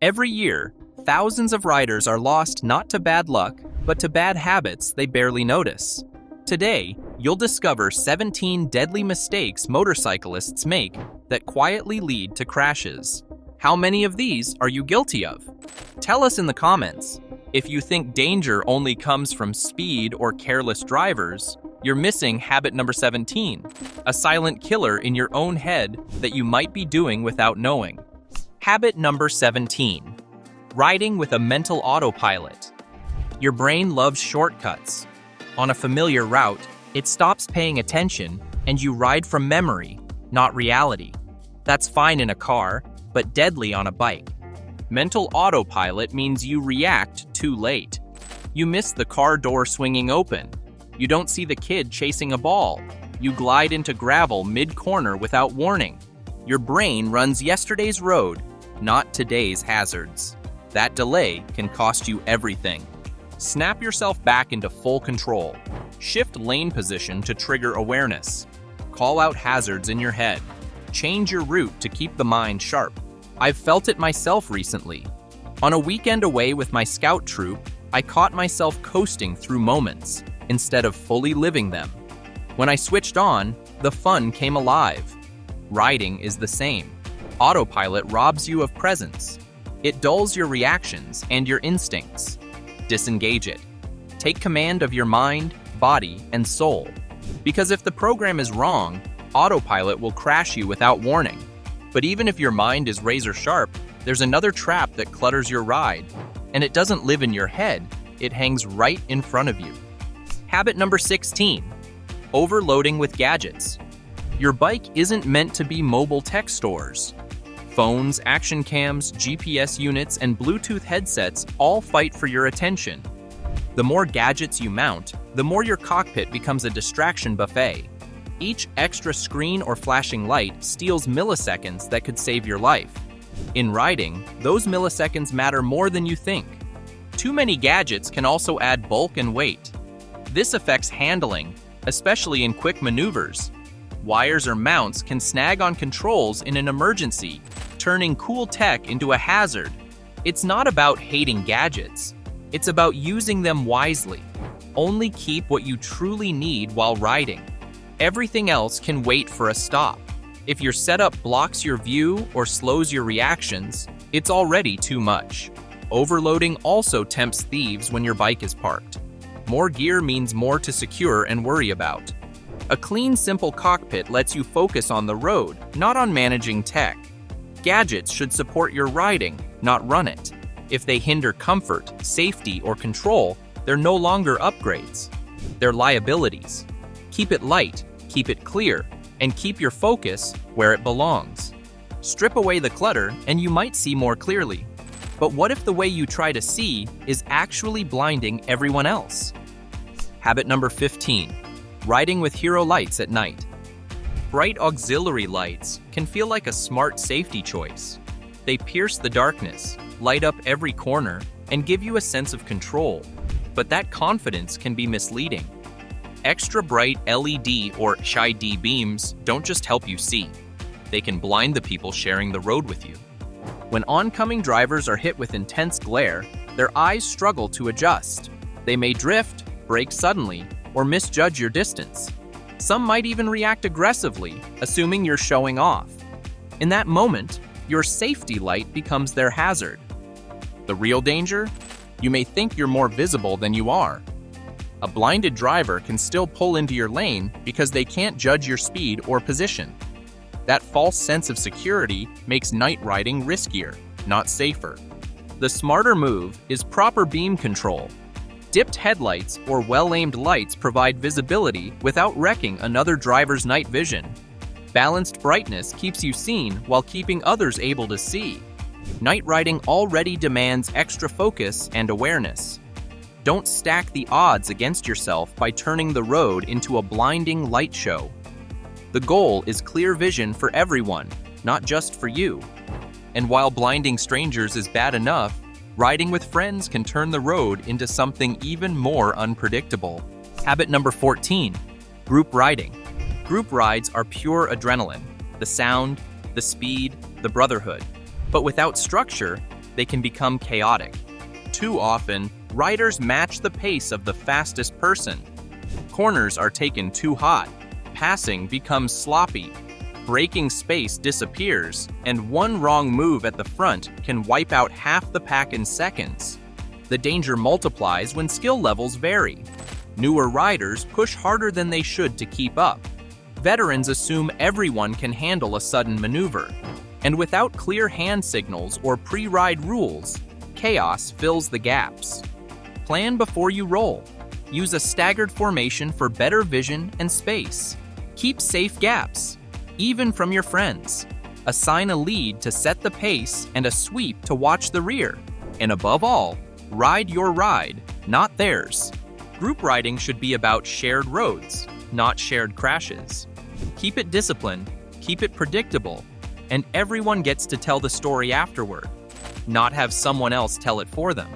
Every year, thousands of riders are lost not to bad luck, but to bad habits they barely notice. Today, you'll discover 17 deadly mistakes motorcyclists make that quietly lead to crashes. How many of these are you guilty of? Tell us in the comments. If you think danger only comes from speed or careless drivers, you're missing habit number 17, a silent killer in your own head that you might be doing without knowing. Habit number 17, riding with a mental autopilot. Your brain loves shortcuts. On a familiar route, it stops paying attention and you ride from memory, not reality. That's fine in a car, but deadly on a bike. Mental autopilot means you react too late. You miss the car door swinging open. You don't see the kid chasing a ball. You glide into gravel mid-corner without warning. Your brain runs yesterday's road, not today's hazards. That delay can cost you everything. Snap yourself back into full control. Shift lane position to trigger awareness. Call out hazards in your head. Change your route to keep the mind sharp. I've felt it myself recently. On a weekend away with my scout troop, I caught myself coasting through moments instead of fully living them. When I switched on, the fun came alive. Riding is the same. Autopilot robs you of presence. It dulls your reactions and your instincts. Disengage it. Take command of your mind, body, and soul. Because if the program is wrong, autopilot will crash you without warning. But even if your mind is razor sharp, there's another trap that clutters your ride. And it doesn't live in your head, it hangs right in front of you. Habit number 16, overloading with gadgets. Your bike isn't meant to be mobile tech stores. Phones, action cams, GPS units, and Bluetooth headsets all fight for your attention. The more gadgets you mount, the more your cockpit becomes a distraction buffet. Each extra screen or flashing light steals milliseconds that could save your life. In riding, those milliseconds matter more than you think. Too many gadgets can also add bulk and weight. This affects handling, especially in quick maneuvers. Wires or mounts can snag on controls in an emergency, turning cool tech into a hazard. It's not about hating gadgets. It's about using them wisely. Only keep what you truly need while riding. Everything else can wait for a stop. If your setup blocks your view or slows your reactions, it's already too much. Overloading also tempts thieves when your bike is parked. More gear means more to secure and worry about. A clean, simple cockpit lets you focus on the road, not on managing tech. Gadgets should support your riding, not run it. If they hinder comfort, safety, or control, they're no longer upgrades. They're liabilities. Keep it light, keep it clear, and keep your focus where it belongs. Strip away the clutter and you might see more clearly. But what if the way you try to see is actually blinding everyone else? Habit number 15, riding with hero lights at night. Bright auxiliary lights can feel like a smart safety choice. They pierce the darkness, light up every corner, and give you a sense of control. But that confidence can be misleading. Extra bright LED or HID beams don't just help you see. They can blind the people sharing the road with you. When oncoming drivers are hit with intense glare, their eyes struggle to adjust. They may drift, brake suddenly, or misjudge your distance. Some might even react aggressively, assuming you're showing off. In that moment, your safety light becomes their hazard. The real danger? You may think you're more visible than you are. A blinded driver can still pull into your lane because they can't judge your speed or position. That false sense of security makes night riding riskier, not safer. The smarter move is proper beam control. Dipped headlights or well-aimed lights provide visibility without wrecking another driver's night vision. Balanced brightness keeps you seen while keeping others able to see. Night riding already demands extra focus and awareness. Don't stack the odds against yourself by turning the road into a blinding light show. The goal is clear vision for everyone, not just for you. And while blinding strangers is bad enough, riding with friends can turn the road into something even more unpredictable. Habit number 14, group riding. Group rides are pure adrenaline, the sound, the speed, the brotherhood. But without structure, they can become chaotic. Too often, riders match the pace of the fastest person. Corners are taken too hot, passing becomes sloppy, braking space disappears, and one wrong move at the front can wipe out half the pack in seconds. The danger multiplies when skill levels vary. Newer riders push harder than they should to keep up. Veterans assume everyone can handle a sudden maneuver. And without clear hand signals or pre-ride rules, chaos fills the gaps. Plan before you roll. Use a staggered formation for better vision and space. Keep safe gaps, even from your friends. Assign a lead to set the pace and a sweep to watch the rear. And above all, ride your ride, not theirs. Group riding should be about shared roads, not shared crashes. Keep it disciplined, keep it predictable, and everyone gets to tell the story afterward, not have someone else tell it for them.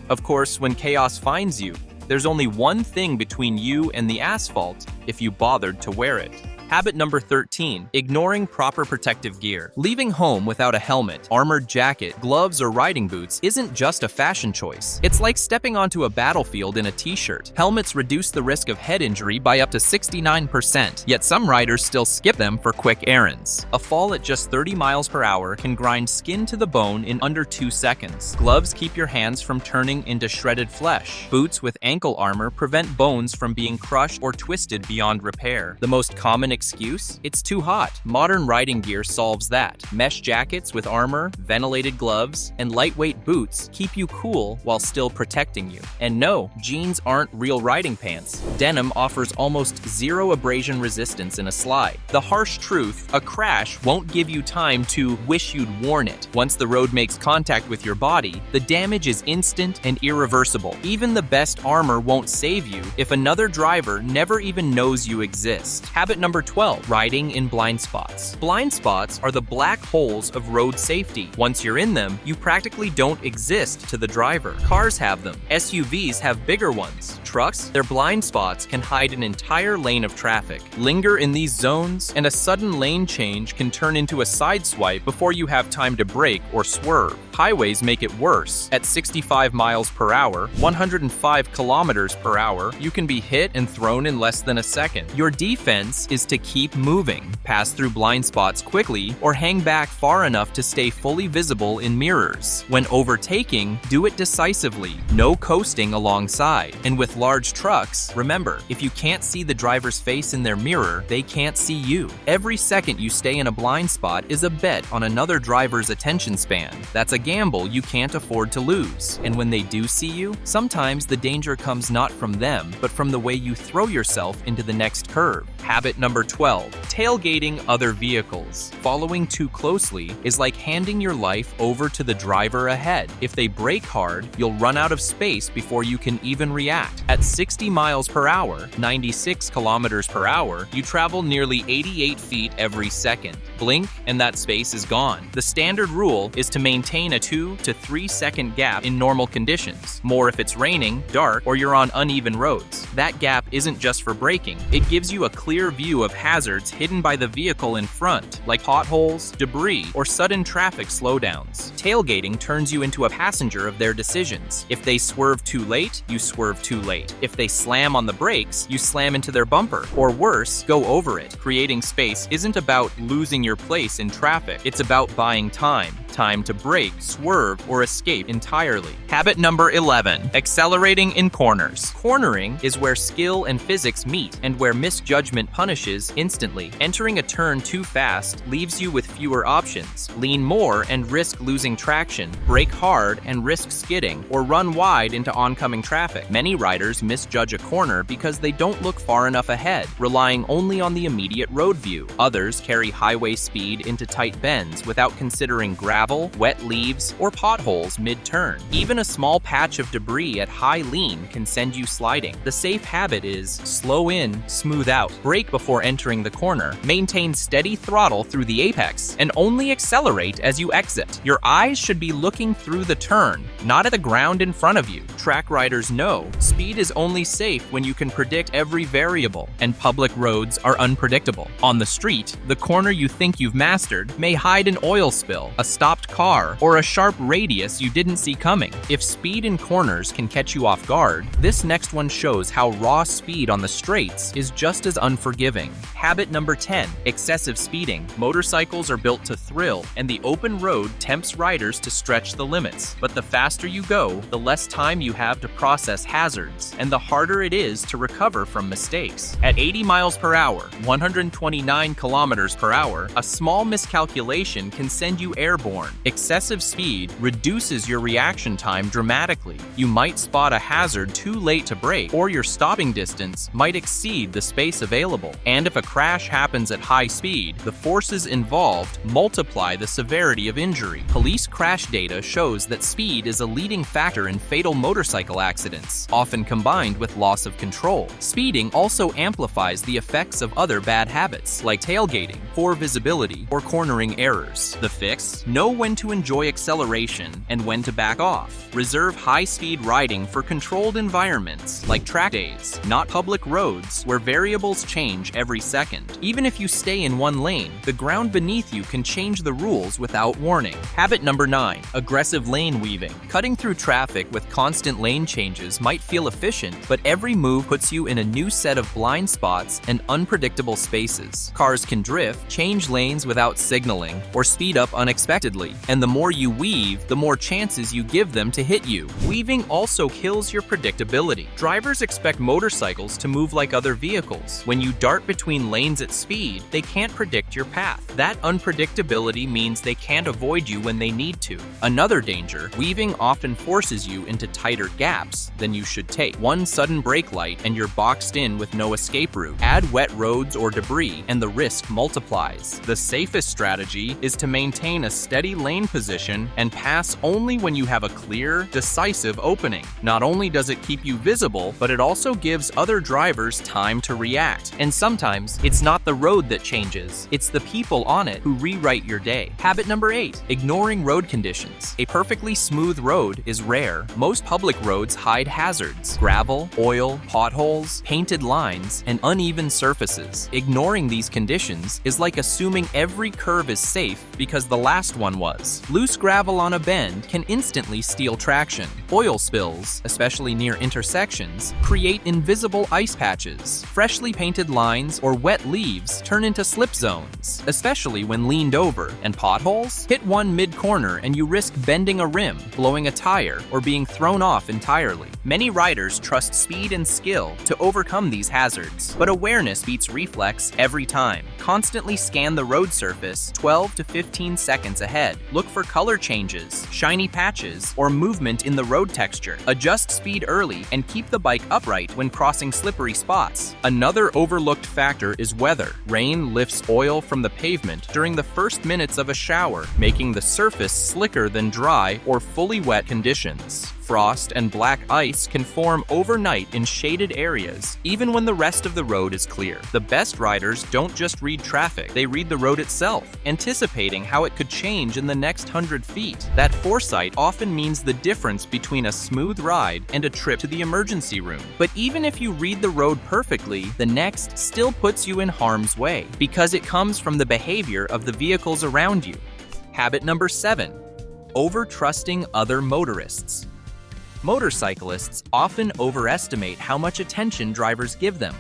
Of course, when chaos finds you, there's only one thing between you and the asphalt if you bothered to wear it. Habit number 13, ignoring proper protective gear. Leaving home without a helmet, armored jacket, gloves, or riding boots isn't just a fashion choice. It's like stepping onto a battlefield in a t-shirt. Helmets reduce the risk of head injury by up to 69%, yet some riders still skip them for quick errands. A fall at just 30 miles per hour can grind skin to the bone in under 2 seconds. Gloves keep your hands from turning into shredded flesh. Boots with ankle armor prevent bones from being crushed or twisted beyond repair. The most common excuse? It's too hot. Modern riding gear solves that. Mesh jackets with armor, ventilated gloves, and lightweight boots keep you cool while still protecting you. And no, jeans aren't real riding pants. Denim offers almost zero abrasion resistance in a slide. The harsh truth, a crash won't give you time to wish you'd worn it. Once the road makes contact with your body, the damage is instant and irreversible. Even the best armor won't save you if another driver never even knows you exist. Habit number 12, riding in blind spots. Blind spots are the black holes of road safety. Once you're in them, you practically don't exist to the driver. Cars have them. SUVs have bigger ones. Trucks, their blind spots can hide an entire lane of traffic. Linger in these zones, and a sudden lane change can turn into a sideswipe before you have time to brake or swerve. Highways make it worse. At 65 miles per hour, 105 kilometers per hour, you can be hit and thrown in less than a second. Your defense is to keep moving, pass through blind spots quickly, or hang back far enough to stay fully visible in mirrors. When overtaking, do it decisively. No coasting alongside. And with large trucks, remember, if you can't see the driver's face in their mirror, they can't see you. Every second you stay in a blind spot is a bet on another driver's attention span. That's a gamble you can't afford to lose. And when they do see you, sometimes the danger comes not from them, but from the way you throw yourself into the next curve. Habit number 12, tailgating other vehicles. Following too closely is like handing your life over to the driver ahead. If they brake hard, you'll run out of space before you can even react. At 60 miles per hour, 96 kilometers per hour, you travel nearly 88 feet every second. Blink and that space is gone. The standard rule is to maintain a 2 to 3 second gap in normal conditions. More if it's raining, dark, or you're on uneven roads. That gap isn't just for braking. It gives you a clear view of hazards hidden by the vehicle in front, like potholes, debris, or sudden traffic slowdowns. Tailgating turns you into a passenger of their decisions. If they swerve too late, you swerve too late. If they slam on the brakes, you slam into their bumper. Or worse, go over it. Creating space isn't about losing your place in traffic. It's about buying time. Time to brake, swerve, or escape entirely. Habit number 11, accelerating in corners. Cornering is where skill and physics meet and where misjudgment punishes instantly. Entering a turn too fast leaves you with fewer options. Lean more and risk losing traction, brake hard and risk skidding, or run wide into oncoming traffic. Many riders misjudge a corner because they don't look far enough ahead, relying only on the immediate road view. Others carry highway speed into tight bends without considering gravel, wet leaves, or potholes mid-turn. Even a small patch of debris at high lean can send you sliding. The safe habit is slow in, smooth out. Brake before entering the corner. Maintain steady throttle through the apex and only accelerate as you exit. Your eyes should be looking through the turn, not at the ground in front of you. Track riders know speed is only safe when you can predict every variable, and public roads are unpredictable. On the street, the corner you think you've mastered may hide an oil spill, a stopped car, or a sharp radius you didn't see coming. If speed in corners can catch you off guard, this next one shows how raw speed on the straights is just as unforgiving. Habit number 10, excessive speeding. Motorcycles are built to thrill, and the open road tempts riders to stretch the limits. But the faster you go, the less time you have to process hazards, and the harder it is to recover from mistakes. At 80 miles per hour, 129 kilometers per hour, a small miscalculation can send you airborne. Excessive speed reduces your reaction time dramatically. You might spot a hazard too late to brake, or your stopping distance might exceed the space available. And if a crash happens at high speed, the forces involved multiply the severity of injury. Police crash data shows that speed is a leading factor in fatal motorcycle accidents, often combined with loss of control. Speeding also amplifies the effects of other bad habits, like tailgating, poor visibility, or cornering errors. The fix? Know when to enjoy acceleration and when to back off. Reserve high-speed riding for controlled environments, like track days, not public roads, where variables change every second. Even if you stay in one lane, the ground beneath you can change the rules without warning. Habit number 9, aggressive lane weaving. Cutting through traffic with constant lane changes might feel efficient, but every move puts you in a new set of blind spots and unpredictable spaces. Cars can drift, change lanes without signaling, or speed up unexpectedly, and the more you weave, the more chances you give them to hit you. Weaving also kills your predictability. Drivers expect motorcycles to move like other vehicles. When you dart between lanes at speed, they can't predict your path. That unpredictability means they can't avoid you when they need to. Another danger, weaving often forces you into tighter gaps than you should take. One sudden brake light and you're boxed in with no escape route. Add wet roads or debris and the risk multiplies. The safest strategy is to maintain a steady lane position and pass only when you have a clear, decisive opening. Not only does it keep you visible, but it also gives other drivers time to react. And sometimes, it's not the road that changes, it's the people on it who rewrite your day. Habit number 8, ignoring road conditions. A perfectly smooth road is rare. Most public roads hide hazards: gravel, oil, potholes, painted lines, and uneven surfaces. Ignoring these conditions is like assuming every curve is safe because the last one was. Loose gravel on a bend can instantly steal traction. Oil spills, especially near intersections, create invisible ice patches. Freshly painted lines or wet leaves turn into slip zones, especially when leaned over. And potholes? Hit one mid-corner and you risk bending a rim, blowing a tire, or being thrown off entirely. Many riders trust speed and skill to overcome these hazards, but awareness beats reflex every time. Constantly scan the road surface 12 to 15 seconds ahead. Look for color changes, shiny patches, or movement in the road texture. Adjust speed early and keep the bike upright when crossing slippery spots. Another overlooked factor is weather. Rain lifts oil from the pavement during the first minutes of a shower, making the surface slicker than dry or fully wet conditions. Frost and black ice can form overnight in shaded areas, even when the rest of the road is clear. The best riders don't just read traffic, they read the road itself, anticipating how it could change in the next 100 feet. That foresight often means the difference between a smooth ride and a trip to the emergency room. But even if you read the road perfectly, the next still puts you in harm's way, because it comes from the behavior of the vehicles around you. Habit number 7, over-trusting other motorists. Motorcyclists often overestimate how much attention drivers give them.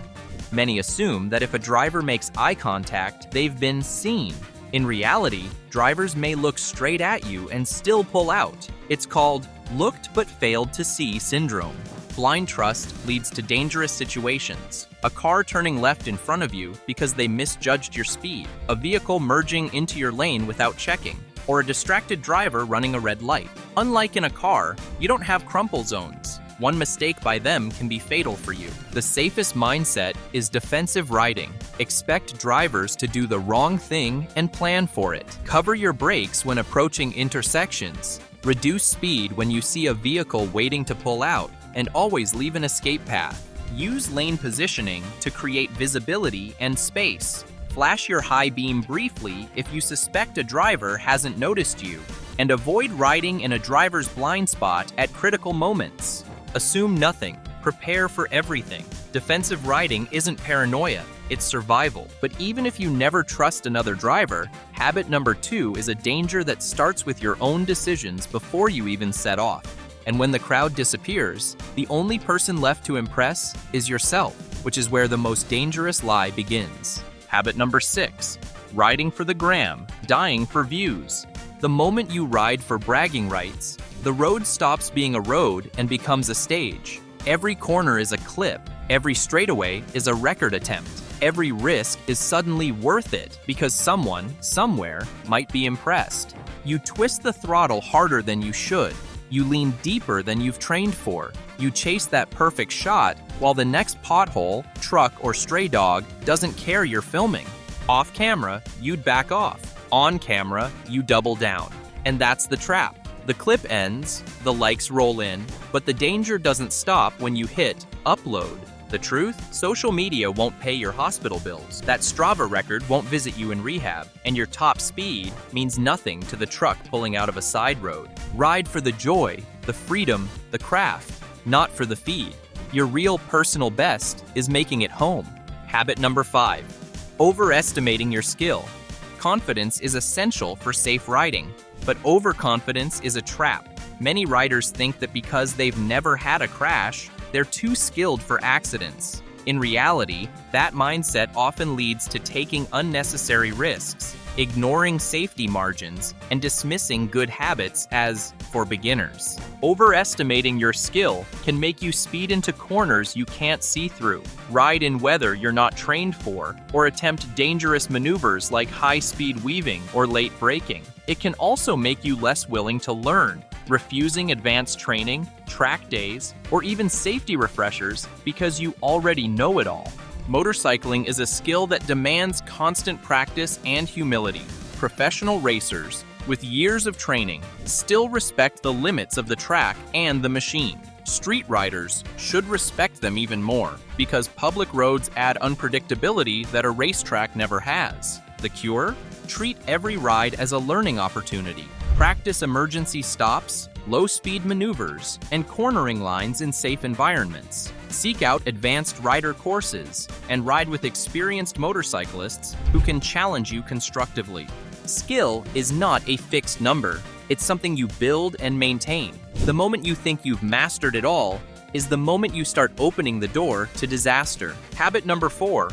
Many assume that if a driver makes eye contact, they've been seen. In reality, drivers may look straight at you and still pull out. It's called looked but failed to see syndrome. Blind trust leads to dangerous situations. A car turning left in front of you because they misjudged your speed, a vehicle merging into your lane without checking, or a distracted driver running a red light. Unlike in a car, you don't have crumple zones. One mistake by them can be fatal for you. The safest mindset is defensive riding. Expect drivers to do the wrong thing and plan for it. Cover your brakes when approaching intersections. Reduce speed when you see a vehicle waiting to pull out, and always leave an escape path. Use lane positioning to create visibility and space. Flash your high beam briefly if you suspect a driver hasn't noticed you. And avoid riding in a driver's blind spot at critical moments. Assume nothing. Prepare for everything. Defensive riding isn't paranoia, it's survival. But even if you never trust another driver, habit number 2 is a danger that starts with your own decisions before you even set off. And when the crowd disappears, the only person left to impress is yourself, which is where the most dangerous lie begins. Habit number 6, riding for the gram, dying for views. The moment you ride for bragging rights, the road stops being a road and becomes a stage. Every corner is a clip. Every straightaway is a record attempt. Every risk is suddenly worth it because someone, somewhere, might be impressed. You twist the throttle harder than you should. You lean deeper than you've trained for. You chase that perfect shot while the next pothole, truck, or stray dog doesn't care you're filming. Off camera, you'd back off. On camera, you double down. And that's the trap. The clip ends, the likes roll in, but the danger doesn't stop when you hit upload. The truth? Social media won't pay your hospital bills. That Strava record won't visit you in rehab. And your top speed means nothing to the truck pulling out of a side road. Ride for the joy, the freedom, the craft, not for the feed. Your real personal best is making it home. Habit number 5, overestimating your skill. Confidence is essential for safe riding, but overconfidence is a trap. Many riders think that because they've never had a crash, they're too skilled for accidents. In reality, that mindset often leads to taking unnecessary risks, ignoring safety margins, and dismissing good habits as for beginners. Overestimating your skill can make you speed into corners you can't see through, ride in weather you're not trained for, or attempt dangerous maneuvers like high-speed weaving or late braking. It can also make you less willing to learn, refusing advanced training, track days, or even safety refreshers because you already know it all. Motorcycling is a skill that demands constant practice and humility. Professional racers, with years of training, still respect the limits of the track and the machine. Street riders should respect them even more, because public roads add unpredictability that a racetrack never has. The cure? Treat every ride as a learning opportunity. Practice emergency stops, low-speed maneuvers, and cornering lines in safe environments. Seek out advanced rider courses and ride with experienced motorcyclists who can challenge you constructively. Skill is not a fixed number. It's something you build and maintain. The moment you think you've mastered it all is the moment you start opening the door to disaster. Habit number 4,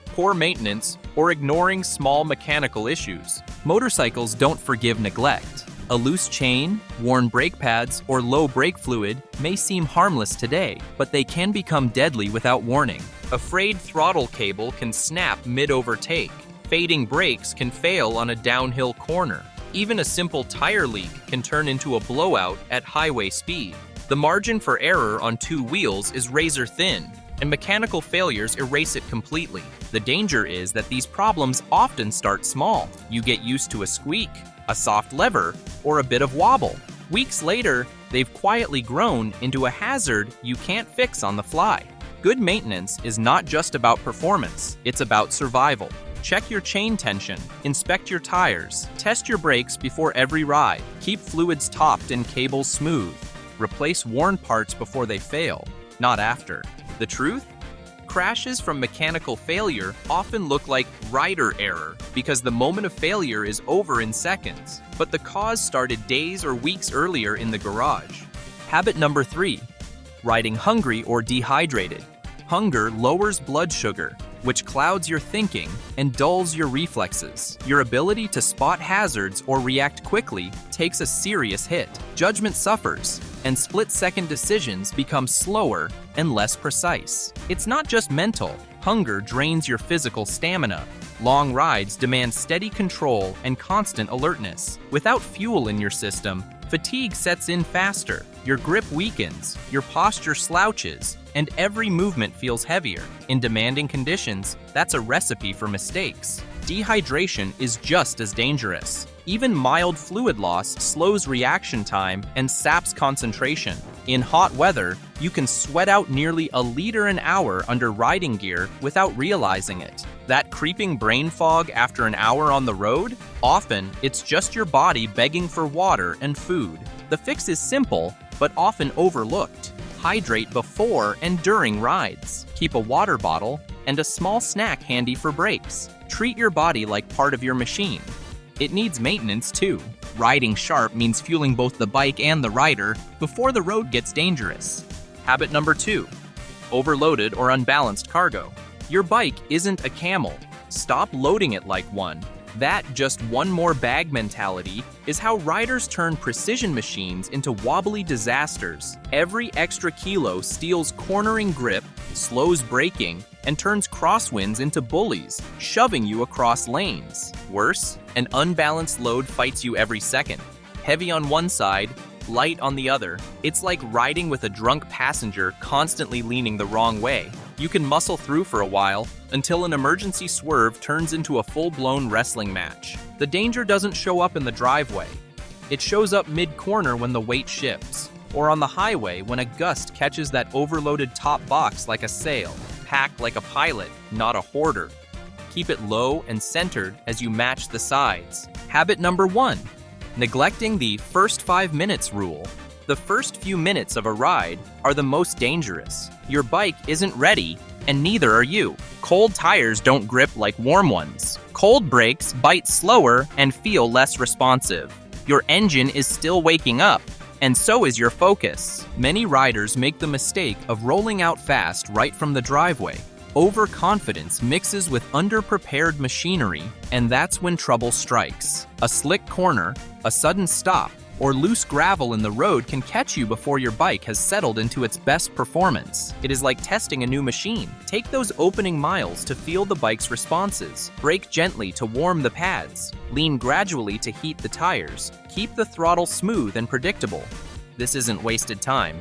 poor maintenance or ignoring small mechanical issues. Motorcycles don't forgive neglect. A loose chain, worn brake pads, or low brake fluid may seem harmless today, but they can become deadly without warning. A frayed throttle cable can snap mid-overtake. Fading brakes can fail on a downhill corner. Even a simple tire leak can turn into a blowout at highway speed. The margin for error on two wheels is razor thin, and mechanical failures erase it completely. The danger is that these problems often start small. You get used to a squeak, a soft lever, or a bit of wobble. Weeks later, they've quietly grown into a hazard you can't fix on the fly. Good maintenance is not just about performance, it's about survival. Check your chain tension, inspect your tires, test your brakes before every ride, keep fluids topped and cables smooth, replace worn parts before they fail, not after. The truth? Crashes from mechanical failure often look like rider error because the moment of failure is over in seconds, but the cause started days or weeks earlier in the garage. Habit number 3, riding hungry or dehydrated. Hunger lowers blood sugar, which clouds your thinking and dulls your reflexes. Your ability to spot hazards or react quickly takes a serious hit. Judgment suffers, and split-second decisions become slower and less precise. It's not just mental. Hunger drains your physical stamina. Long rides demand steady control and constant alertness. Without fuel in your system, fatigue sets in faster, your grip weakens, your posture slouches, and every movement feels heavier. In demanding conditions, that's a recipe for mistakes. Dehydration is just as dangerous. Even mild fluid loss slows reaction time and saps concentration. In hot weather, you can sweat out nearly a liter an hour under riding gear without realizing it. That creeping brain fog after an hour on the road? Often, it's just your body begging for water and food. The fix is simple, but often overlooked. Hydrate before and during rides. Keep a water bottle and a small snack handy for breaks. Treat your body like part of your machine. It needs maintenance too. Riding sharp means fueling both the bike and the rider before the road gets dangerous. Habit number 2, overloaded or unbalanced cargo. Your bike isn't a camel. Stop loading it like one. That just one more bag mentality is how riders turn precision machines into wobbly disasters. Every extra kilo steals cornering grip, slows braking, and turns crosswinds into bullies, shoving you across lanes. Worse, an unbalanced load fights you every second. Heavy on one side, light on the other. It's like riding with a drunk passenger constantly leaning the wrong way. You can muscle through for a while until an emergency swerve turns into a full-blown wrestling match. The danger doesn't show up in the driveway. It shows up mid-corner when the weight shifts, or on the highway when a gust catches that overloaded top box like a sail. Pack like a pilot, not a hoarder. Keep it low and centered as you match the sides. Habit number 1, neglecting the first 5 minutes rule. The first few minutes of a ride are the most dangerous. Your bike isn't ready, and neither are you. Cold tires don't grip like warm ones. Cold brakes bite slower and feel less responsive. Your engine is still waking up, and so is your focus. Many riders make the mistake of rolling out fast right from the driveway. Overconfidence mixes with underprepared machinery, and that's when trouble strikes. A slick corner, a sudden stop, or loose gravel in the road can catch you before your bike has settled into its best performance. It is like testing a new machine. Take those opening miles to feel the bike's responses. Brake gently to warm the pads. Lean gradually to heat the tires. Keep the throttle smooth and predictable. This isn't wasted time.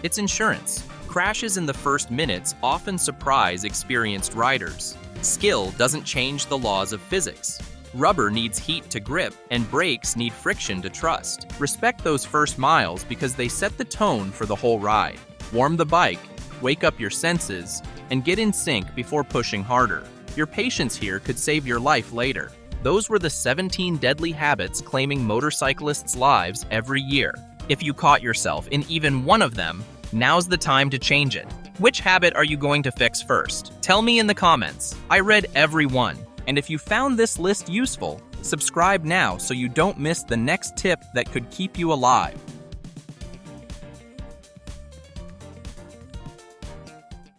It's insurance. Crashes in the first minutes often surprise experienced riders. Skill doesn't change the laws of physics. Rubber needs heat to grip, and brakes need friction to trust. Respect those first miles because they set the tone for the whole ride. Warm the bike, wake up your senses, and get in sync before pushing harder. Your patience here could save your life later. Those were the 17 deadly habits claiming motorcyclists' lives every year. If you caught yourself in even one of them, now's the time to change it. Which habit are you going to fix first? Tell me in the comments. I read every one. And if you found this list useful, subscribe now so you don't miss the next tip that could keep you alive.